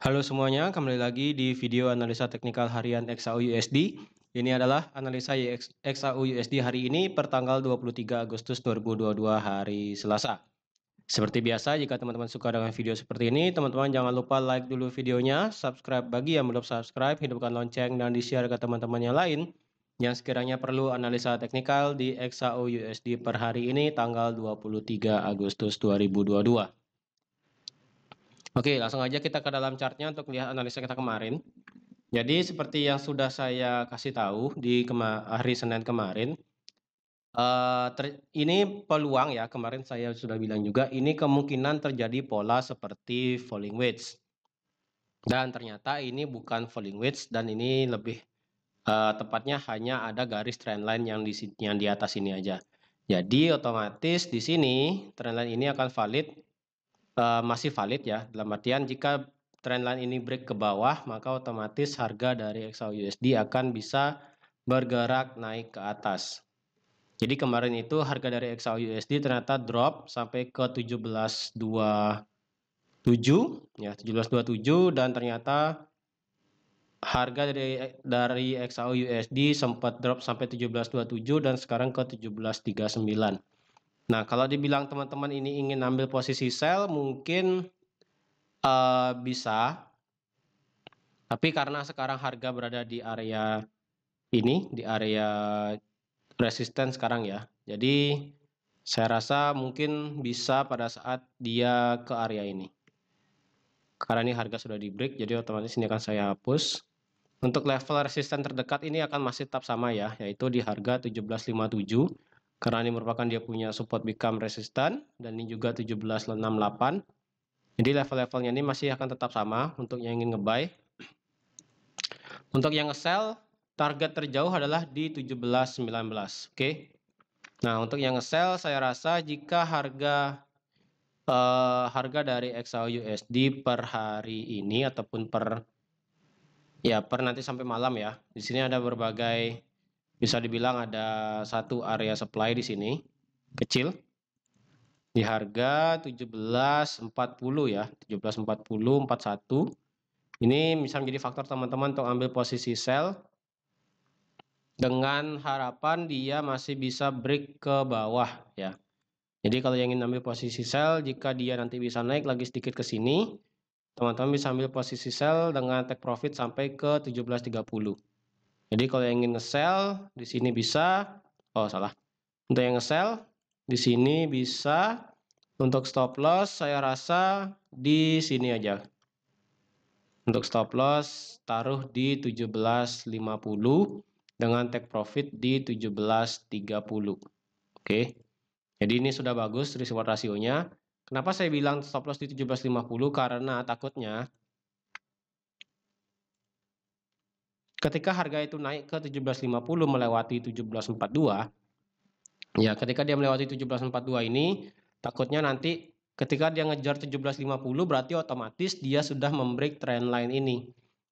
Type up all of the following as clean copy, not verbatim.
Halo semuanya, kembali lagi di video analisa teknikal harian XAU-USD. Ini adalah analisa XAU-USD hari ini pertanggal 23 Agustus 2022 hari Selasa. Seperti biasa, jika teman-teman suka dengan video seperti ini, teman-teman jangan lupa like dulu videonya, subscribe bagi yang belum subscribe, hidupkan lonceng, dan di-share ke teman-teman yang lain yang sekiranya perlu analisa teknikal di XAU-USD per hari ini tanggal 23 Agustus 2022. Oke, langsung aja kita ke dalam chartnya untuk lihat analisa kita kemarin. Jadi seperti yang sudah saya kasih tahu di hari Senin kemarin, ini peluang ya, kemarin saya sudah bilang juga, ini kemungkinan terjadi pola seperti falling wedge. Dan ternyata ini bukan falling wedge dan ini lebih tepatnya hanya ada garis trendline yang di atas ini aja. Jadi otomatis di sini trendline ini akan valid, masih valid ya, dalam artian jika trendline ini break ke bawah, maka otomatis harga dari XAU-USD akan bisa bergerak naik ke atas. Jadi kemarin itu harga dari XAU-USD ternyata drop sampai ke 17.27 ya, 17.27, dan ternyata harga dari XAU-USD sempat drop sampai 17.27 dan sekarang ke 17.39. Nah, kalau dibilang teman-teman ini ingin ambil posisi sell, mungkin bisa, tapi karena sekarang harga berada di area ini, di area resisten sekarang ya. Jadi saya rasa mungkin bisa pada saat dia ke area ini. Karena ini harga sudah di break, jadi otomatis ini akan saya hapus. Untuk level resisten terdekat ini akan masih tetap sama ya, yaitu di harga 17.57. Karena ini merupakan dia punya support become resistant, dan ini juga 17.68. Jadi level-levelnya ini masih akan tetap sama untuk yang ingin nge-buy. Untuk yang nge-sell, target terjauh adalah di 17.19. Oke. Nah, untuk yang nge-sell saya rasa jika harga dari XAU-USD per hari ini ataupun per nanti sampai malam ya. Di sini ada berbagai, bisa dibilang ada satu area supply di sini kecil di harga 17.40 ya, 17.40, 41. Ini bisa menjadi faktor teman-teman untuk ambil posisi sell dengan harapan dia masih bisa break ke bawah ya. Jadi kalau yang ingin ambil posisi sell, jika dia nanti bisa naik lagi sedikit ke sini, teman-teman bisa ambil posisi sell dengan take profit sampai ke 17.30. Jadi kalau yang ingin nge-sell di sini bisa, Untuk yang nge-sell di sini bisa. Untuk stop loss saya rasa di sini aja. Untuk stop loss taruh di 17.50 dengan take profit di 17.30. Oke. Jadi ini sudah bagus reward rasionya. Kenapa saya bilang stop loss di 17.50? Karena takutnya ketika harga itu naik ke 17.50 melewati 17.42, ya ketika dia melewati 17.42 ini, takutnya nanti ketika dia ngejar 17.50 berarti otomatis dia sudah membreak trendline ini.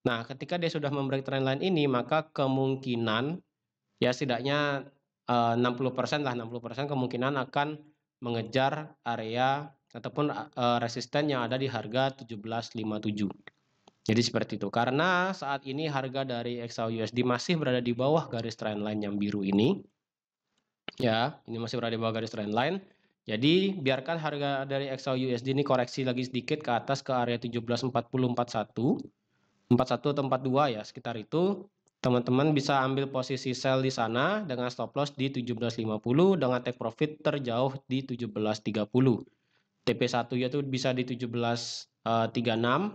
Nah, ketika dia sudah membreak trendline ini, maka kemungkinan ya setidaknya 60% lah, 60% kemungkinan akan mengejar area ataupun resisten yang ada di harga 17.57. Jadi seperti itu. Karena saat ini harga dari XAU-USD masih berada di bawah garis trendline yang biru ini. Ya, ini masih berada di bawah garis trendline. Jadi biarkan harga dari XAU-USD ini koreksi lagi sedikit ke atas ke area 17.4041. 41 atau 42 ya, sekitar itu. Teman-teman bisa ambil posisi sell di sana dengan stop loss di 17.50 dengan take profit terjauh di 17.30. TP1 yaitu bisa di 17.36,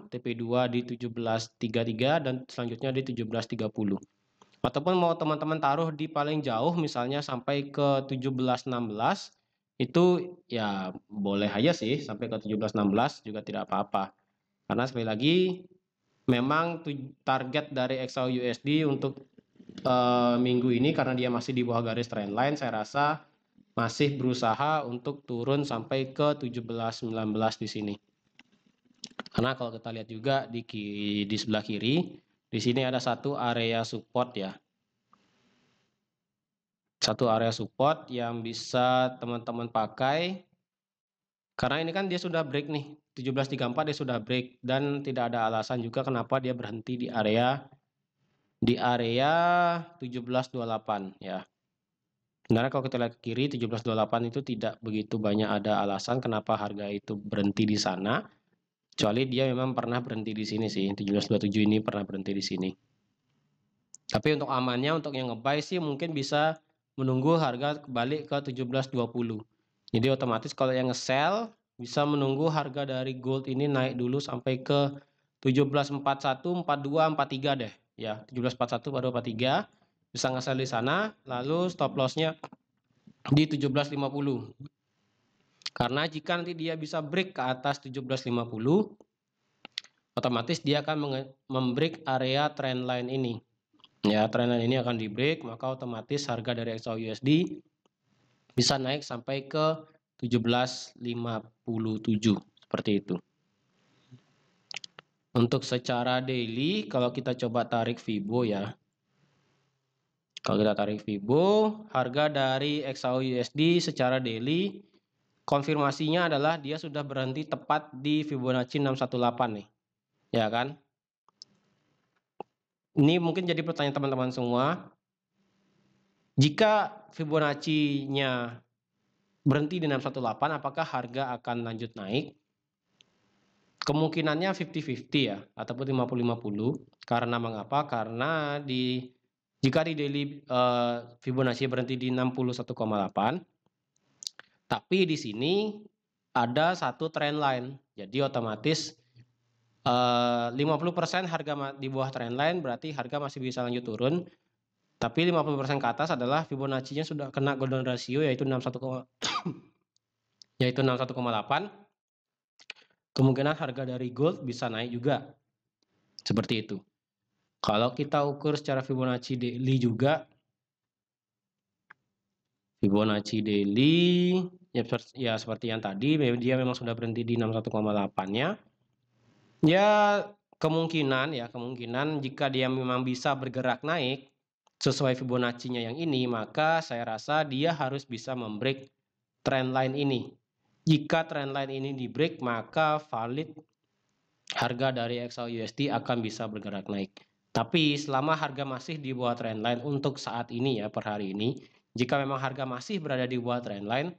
TP2 di 17.33 dan selanjutnya di 17.30. Ataupun mau teman-teman taruh di paling jauh misalnya sampai ke 17.16, itu ya boleh aja sih, sampai ke 17.16 juga tidak apa-apa. Karena sekali lagi memang target dari XAU-USD untuk minggu ini karena dia masih di bawah garis trendline, saya rasa masih berusaha untuk turun sampai ke 17.19 di sini. Karena kalau kita lihat juga di sebelah kiri, di sini ada satu area support ya. Satu area support yang bisa teman-teman pakai Karena ini kan dia sudah break nih, 17.34 dia sudah break dan tidak ada alasan juga kenapa dia berhenti di area 17.28 ya. Sebenarnya kalau kita lihat ke kiri 17.28 itu tidak begitu banyak ada alasan kenapa harga itu berhenti di sana. Kecuali dia memang pernah berhenti di sini sih, 17.27 ini pernah berhenti di sini. Tapi untuk amannya untuk yang nge-buy sih mungkin bisa menunggu harga balik ke 17.20. Jadi otomatis kalau yang nge-sell bisa menunggu harga dari gold ini naik dulu sampai ke 17.41, 42, 43 deh. Ya, 17.41, 42, 43 bisa nge-sell di sana, lalu stop loss-nya di 17.50. Karena jika nanti dia bisa break ke atas 17.50, otomatis dia akan membreak area trendline ini. Ya, trendline ini akan di break, maka otomatis harga dari XAUUSD bisa naik sampai ke 17.57 seperti itu. Untuk secara daily, kalau kita coba tarik Fibo ya. Kalau kita tarik Fibo, harga dari XAUUSD secara daily konfirmasinya adalah dia sudah berhenti tepat di Fibonacci 618 nih. Ya kan? Ini mungkin jadi pertanyaan teman-teman semua. Jika Fibonacci-nya berhenti di 618, apakah harga akan lanjut naik? Kemungkinannya 50-50 ya, ataupun 50-50. Karena mengapa? Karena jika di daily Fibonacci berhenti di 61,8, tapi di sini ada satu trend line. Jadi otomatis 50% harga di bawah trend line berarti harga masih bisa lanjut turun. Tapi 50% ke atas adalah Fibonacci-nya sudah kena golden ratio yaitu 61,8. Kemungkinan harga dari gold bisa naik juga. Seperti itu. Kalau kita ukur secara Fibonacci daily juga, Fibonacci daily ya seperti yang tadi, dia memang sudah berhenti di 61,8-nya. Ya kemungkinan jika dia memang bisa bergerak naik sesuai Fibonacci-nya yang ini, maka saya rasa dia harus bisa membreak trendline ini. Jika trendline ini di break, maka valid harga dari XAUUSD akan bisa bergerak naik. Tapi selama harga masih di bawah trendline untuk saat ini ya, per hari ini, jika memang harga masih berada di bawah trendline,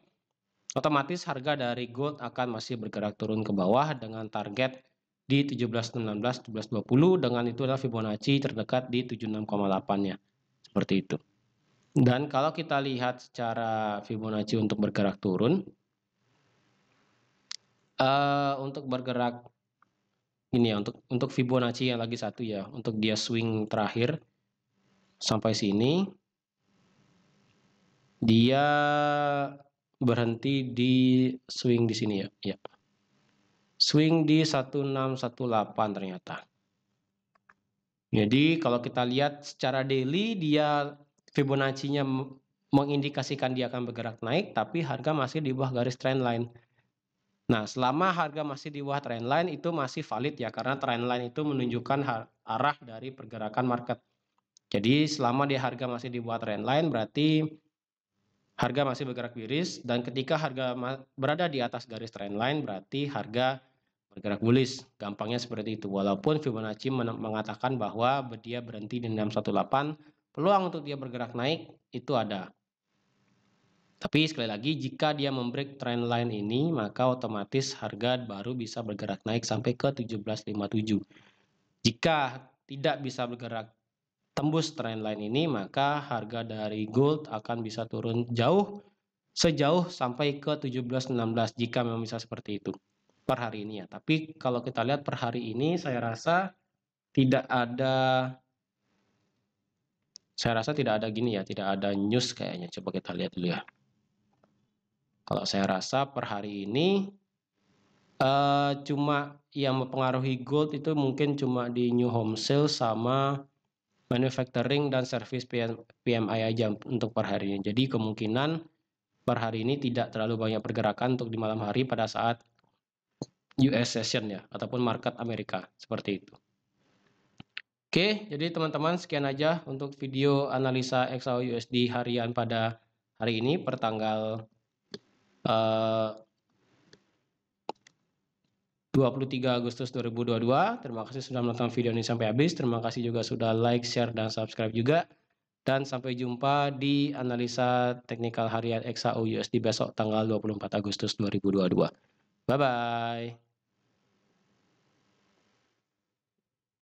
otomatis harga dari gold akan masih bergerak turun ke bawah dengan target di 17.16, 17.20, dengan itu adalah Fibonacci terdekat di 76,8-nya. Seperti itu. Dan kalau kita lihat secara Fibonacci untuk bergerak turun, untuk bergerak ini ya, untuk Fibonacci yang lagi satu ya, untuk dia swing terakhir sampai sini, dia berhenti di swing di sini ya. Swing di 1618 ternyata. Jadi kalau kita lihat secara daily, dia Fibonacci-nya mengindikasikan dia akan bergerak naik, tapi harga masih di bawah garis trendline. Nah, selama harga masih di bawah trendline itu masih valid ya, karena trendline itu menunjukkan arah dari pergerakan market. Jadi selama dia harga masih di bawah trendline berarti harga masih bergerak bearish, dan ketika harga berada di atas garis trendline berarti harga bergerak bullish. Gampangnya seperti itu. Walaupun Fibonacci mengatakan bahwa dia berhenti di 618, peluang untuk dia bergerak naik itu ada. Tapi sekali lagi, jika dia membreak trendline ini, maka otomatis harga baru bisa bergerak naik sampai ke 17.57. Jika tidak bisa bergerak tembus trendline ini, maka harga dari gold akan bisa turun sejauh sampai ke 17.16 jika memang bisa seperti itu per hari ini ya. Tapi kalau kita lihat per hari ini saya rasa tidak ada gini ya, tidak ada news kayaknya. Coba kita lihat dulu ya. Kalau saya rasa per hari ini cuma yang mempengaruhi gold itu mungkin cuma di new home sales sama manufacturing dan service PMI aja untuk per hari ini. Jadi kemungkinan per hari ini tidak terlalu banyak pergerakan untuk di malam hari pada saat US session ya, ataupun market Amerika, seperti itu. Oke, jadi teman-teman sekian aja untuk video analisa XAUUSD harian pada hari ini per tanggal 23 Agustus 2022. Terima kasih sudah menonton video ini sampai habis. Terima kasih juga sudah like, share, dan subscribe juga. Dan sampai jumpa di analisa teknikal harian XAU USD besok tanggal 24 Agustus 2022. Bye-bye.